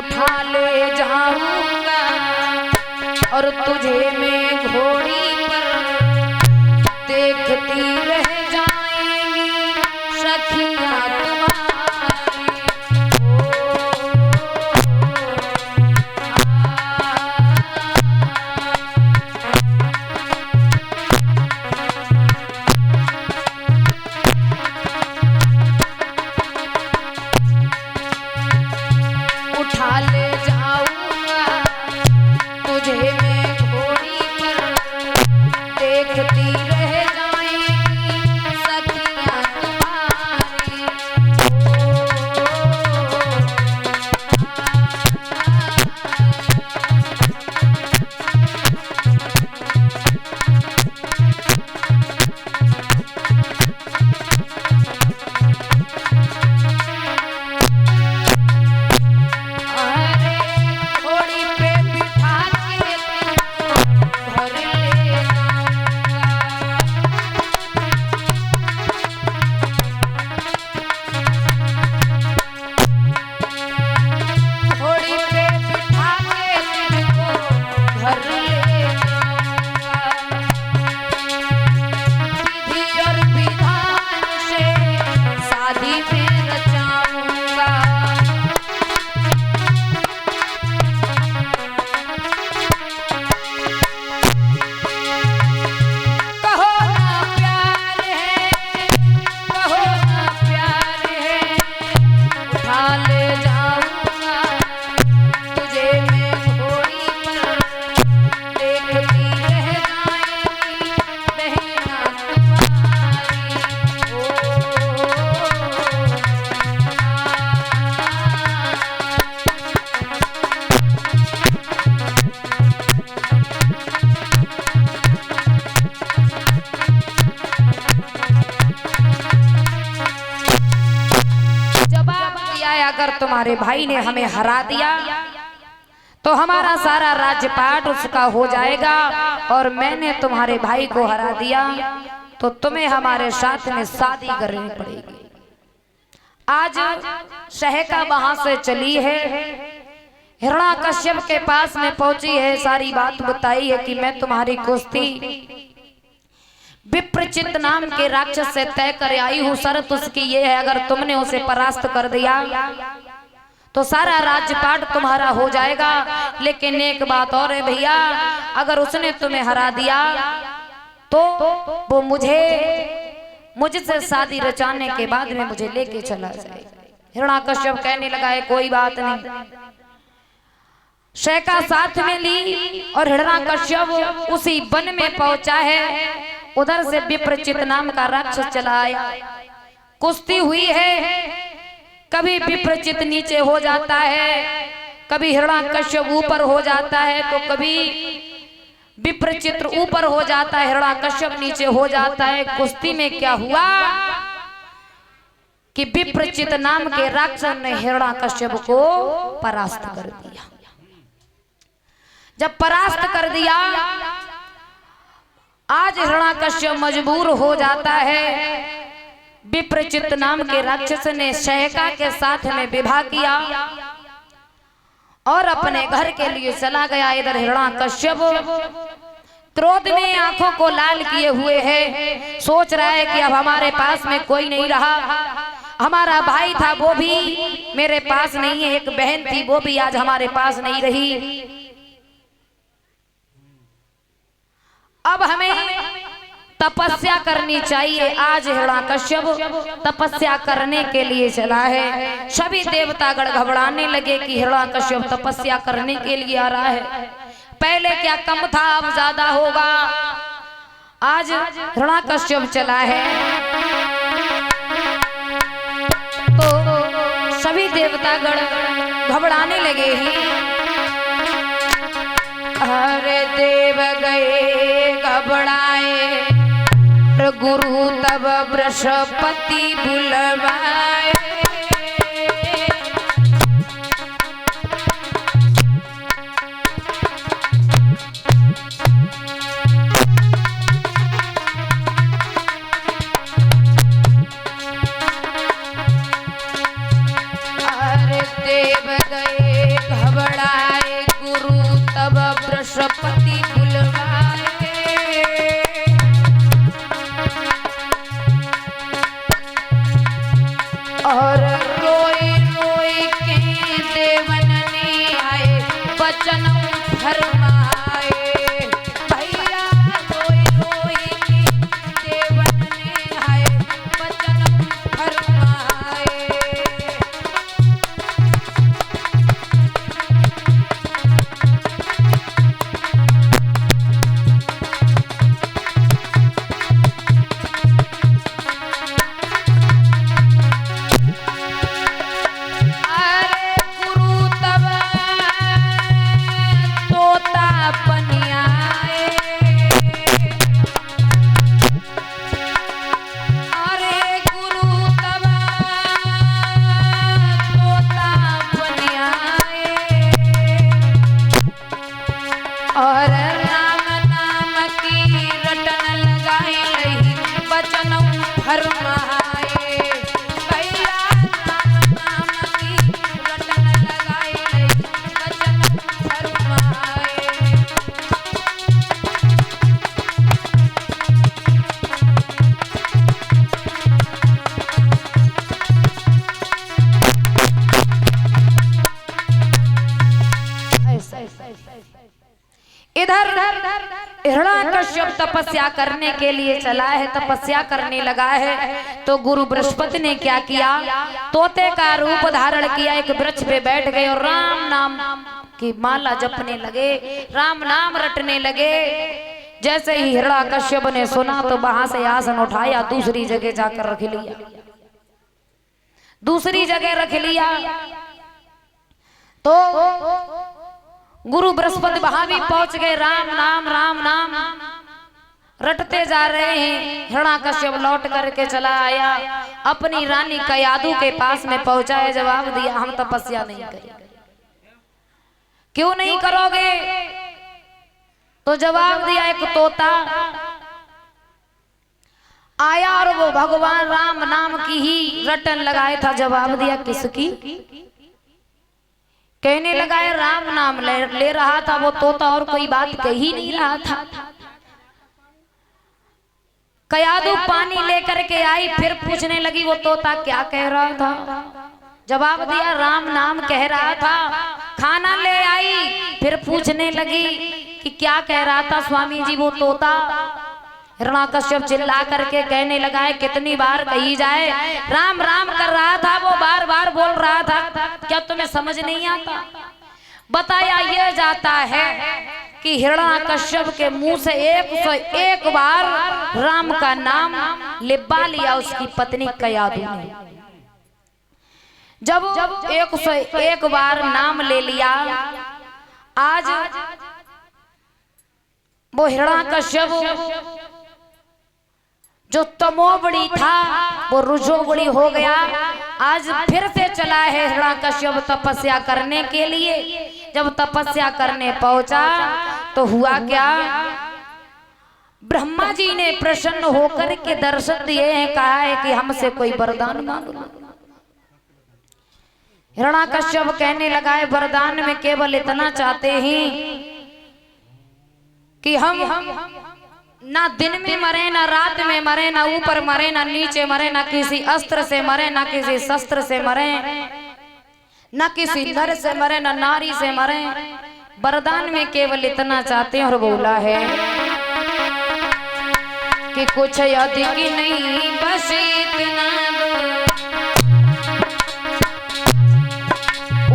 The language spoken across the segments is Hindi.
उठा ले जाऊंगा और तुझे मैं घोड़ी पर देखती रह जाएंगी सखियां तुम्हारी। उठा ले जाऊंगा तुझे मैं घोड़ी पर देखती रह जाएंगी सखियां तुम्हारी। अरे घोड़ी पे बिठा के घर ले घोड़ी पे बिठा के तुझको घर ले जाऊंगा। विधि और विधान से शादी में रचाऊंगा। कहो ना प्यार है, कहो ना प्यार है, उठा ले जाऊंगा तुझे मैं घोड़ी पर देखती रह जाएंगी बहना तुम्हारी। ओ जवाब दिया है, अगर तुम्हारे भाई ने हमें हरा दिया तो हमारा सारा राज्यपाट उसका हो जाएगा, और मैंने तुम्हारे भाई को हरा दिया तो तुम्हें हमारे साथ में शादी करनी पड़ेगी। आज सहका वहां से चली है, हिरण्याकश्यप के पास में पहुंची है, सारी बात बताई है कि मैं तुम्हारी कुश्ती विप्रचित नाम के राक्षस से तय कर आई हूँ। शर्त उसकी ये है, अगर तुमने उसे परास्त कर दिया तो सारा राज्यपाट तुम्हारा हो जाएगा। लेकिन एक बात और है भैया, अगर उसने तुम्हें हरा दिया तो वो मुझसे शादी रचाने के बाद में मुझे लेके चला जाए। हिरण्याकश्यप कहने लगा है कोई बात नहीं। सहका साथ में ली और हिरण्याकश्यप उसी वन में पहुंचा है। उधर से विप्रचित नाम का राक्षस चला आया। कुश्ती हुई है, कभी विप्रचित नीचे हो जाता है, कभी हिरण्याकश्यप ऊपर हो जाता है, तो कभी विप्रचित ऊपर हो जाता है, हिरण्याकश्यप नीचे हो जाता है। कुश्ती में क्या हुआ कि विप्रचित नाम के राक्षस ने हिरण्याकश्यप को परास्त कर दिया। जब परास्त कर दिया, आज हिरण्याकश्यप मजबूर हो जाता है। विप्रचित नाम के राक्षस ने सहका के साथ में विवाह किया और अपने घर के लिए चला गया। इधर हिरण्याकश्यप क्रोध में आंखों को लाल किए हुए है, सोच रहा है कि अब हमारे पास में कोई नहीं रहा। हमारा भाई था वो भी मेरे पास नहीं है, एक बहन थी वो भी आज हमारे पास नहीं रही। अब हमें तपस्या करनी चाहिए। आज हिरण्याकश्यप तपस्या करने के लिए चला है। सभी देवतागण घबराने लगे कि हिरण्याकश्यप तपस्या करने के लिए आ रहा है। पहले क्या कम था, अब ज्यादा होगा। आज हिरण्याकश्यप चला है तो सभी देवतागण घबराने लगे ही। अरे देव गए घबराए, गुरु तब बृहस्पति बुलवाए। अरे देव गए बृहस्पति बुलवाए और रोई रोई के देवन ने आए वचन फरमाए। भैया रोई रोई के देवन ने आए वचन फरमाए। और राम नाम की रटन लगाई रही वचन फरमाए। भैया राम नाम की रटन लगाई रही वचन फरमाए। इधर हिरण्याकश्यप तपस्या करने के लिए चला है, तपस्या करने लगा है। तो गुरु बृहस्पति ने क्या किया, तोते का रूप धारण किया, एक वृक्ष पे बैठ गए और राम नाम की माला जपने लगे, राम नाम रटने लगे। जैसे ही हिरण्याकश्यप ने सुना तो वहां से आसन उठाया, दूसरी जगह जाकर रख लिया, दूसरी जगह रख लिया। तो गुरु बृहस्पति वहां भी पहुंच गए, राम नाम रटते जा रहे हैं। हिरण्याकश्यप लौट करके चला आया, अपनी रानी कयादू के पास में पहुंचा है। जवाब दिया, हम तपस्या नहीं करेंगे। क्यों नहीं करोगे? तो जवाब दिया, एक तोता आया और वो भगवान राम नाम की ही रटन लगाया था। जवाब दिया, किसकी? कहने लगा है राम नाम ले रहा था वो तोता, और कोई बात कह ही नहीं रहा था। कयादू पानी लेकर के आई, फिर पूछने लगी वो तोता क्या कह रहा था। जवाब दिया, राम नाम कह रहा था। खाना ले आई, फिर पूछने लगी कि क्या कह रहा था स्वामी जी वो तोता। हिरण्याकश्यप चिल्ला करके कहने लगा है, कितनी बार कही जाए, राम राम कर रहा था वो, बार बार बोल रहा था, क्या तुम्हें समझ नहीं आता? बताया यह जाता है कि हिरण्याकश्यप के मुंह से 101 बार राम का नाम लिबा लिया उसकी पत्नी कयादू ने। जब 101 बार नाम ले लिया, आज वो हिरण्याकश्यप जो तमोबड़ी था वो रुजोबड़ी हो गया। आज फिर से चला है हिरण्याकश्यप तपस्या करने के लिए। जब तपस्या करने पहुंचा तो हुआ क्या, ब्रह्मा जी ने प्रसन्न होकर के दर्शन दिए हैं, कहा है कि हमसे कोई वरदान मांग लो। हिरण्याकश्यप कहने लगा है, वरदान में केवल इतना चाहते हैं कि हम ना दिन में मरे, ना रात में मरे, ना ऊपर मरे, ना नीचे मरे, ना किसी अस्त्र से मरे, ना किसी शस्त्र से मरे, ना किसी नर से मरे, ना नारी से मरे। वरदान में केवल इतना चाहते हैं। और बोला है कि कुछ अधिक नहीं, बस इतना दो,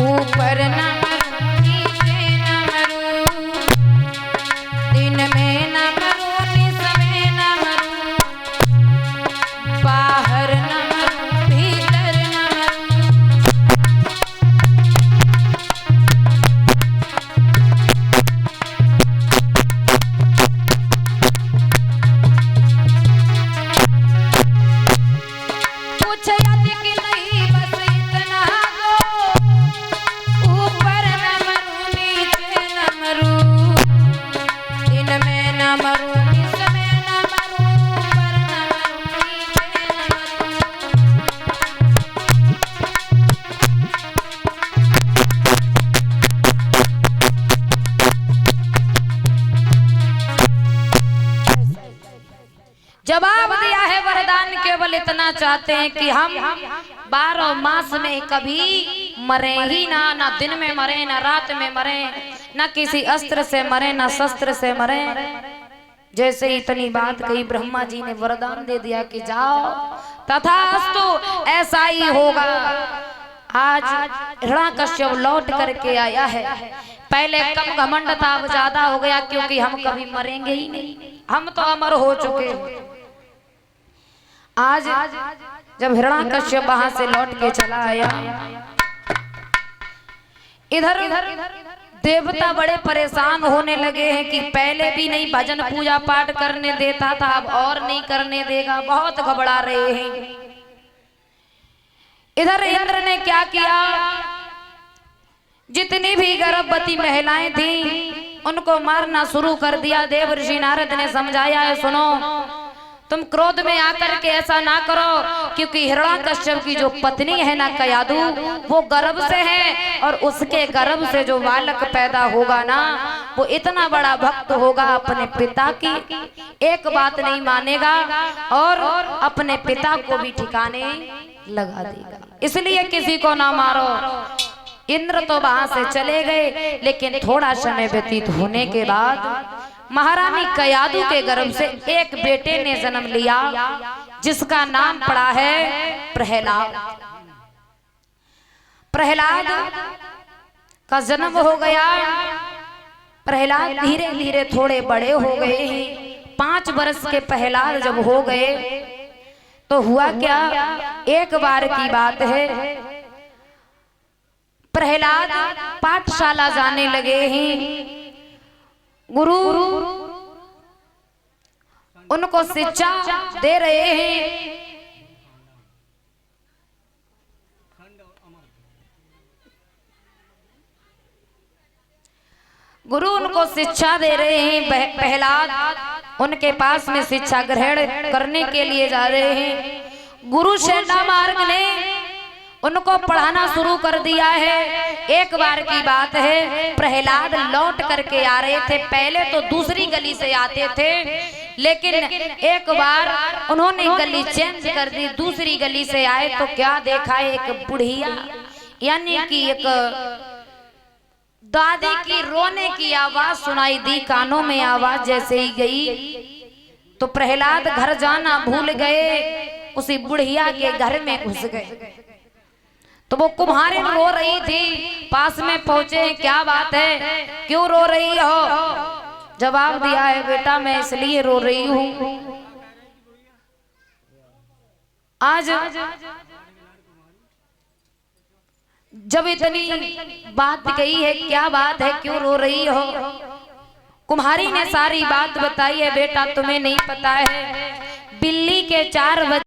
ऊपर न मरूं, नीचे न मरूं, दिन में न मरूं, निस में न मरूं, बाहर न मरूं, भीतर न मरूं। कुछ अधिक नहीं, बस इतना दो, ऊपर वरदान केवल इतना चाहते हैं कि हम 12 मास में कभी मरे ही ना, ना दिन में मरे, ना रात में मरे, ना किसी अस्त्र से मरे, ना शस्त्र से मरे। जैसे इतनी बात कही, ब्रह्मा जी ने वरदान दे दिया कि जाओ तथास्तु, ऐसा ही होगा। आज हिरण्यकश्यप लौट करके आया है। पहले कम घमंड था, अब ज्यादा हो गया, क्योंकि हम कभी मरेंगे ही नहीं, हम तो अमर हो चुके। आज जब हिरण्यकश्यप वहां से लौट के चला आया, इधर देवता बड़े परेशान होने लगे हैं कि पहले भी नहीं भजन पूजा पाठ करने देता था, अब और नहीं करने देगा, बहुत घबरा रहे हैं। इधर इंद्र ने क्या किया, जितनी भी गर्भवती महिलाएं थी उनको मारना शुरू कर दिया। देव ऋषि नारद ने समझाया है, सुनो तुम क्रोध में आकर के ऐसा ना करो, क्योंकि हिरण्यकश्यप की जो पत्नी है ना कयादु, वो गर्भ से है, और उसके गर्भ से जो बालक पैदा होगा ना, वो इतना बड़ा भक्त होगा अपने पिता की, एक बात नहीं मानेगा और अपने पिता को भी ठिकाने लगा देगा, इसलिए किसी को ना मारो। इंद्र तो वहां से चले गए, लेकिन थोड़ा समय व्यतीत होने के बाद महारानी कयादु के गर्भ से एक बेटे ने जन्म लिया, जिसका नाम पड़ा है प्रहलाद। प्रहलाद का जन्म हो गया। प्रहलाद धीरे धीरे थोड़े बड़े हो गए हैं। 5 वर्ष के प्रहलाद जब हो गए तो हुआ क्या, एक बार की बात है, प्रहलाद पाठशाला जाने लगे हैं। गुरु उनको शिक्षा दे रहे हैं। गुरु उनको शिक्षा दे रहे हैं। प्रहलाद उनके पास में शिक्षा ग्रहण करने के लिए जा रहे हैं। गुरु शेंडा मार्ग ने उनको पढ़ाना शुरू कर दिया है। एक बार की बात है, प्रहलाद लौट करके आ रहे थे। पहले तो दूसरी गली से आते थे, लेकिन एक बार उन्होंने गली चेंज कर दी, दूसरी गली से आए तो क्या देखा, एक बुढ़िया यानी कि एक दादी की रोने की आवाज सुनाई दी। कानों में आवाज जैसे ही गई तो प्रहलाद घर जाना भूल गए, उसी बुढ़िया के घर में घुस गए। तो वो कुम्हारिन रो रही थी, पास में पहुंचे, क्या बात है, क्यों रो रही हो? जवाब दिया है, बेटा मैं इसलिए रो रही हूं, आज जब इतनी बात कही है, क्या बात है, क्यों रो रही हो? कुम्हारी ने सारी बात बताई है। बेटा तुम्हें नहीं पता है, बिल्ली के 4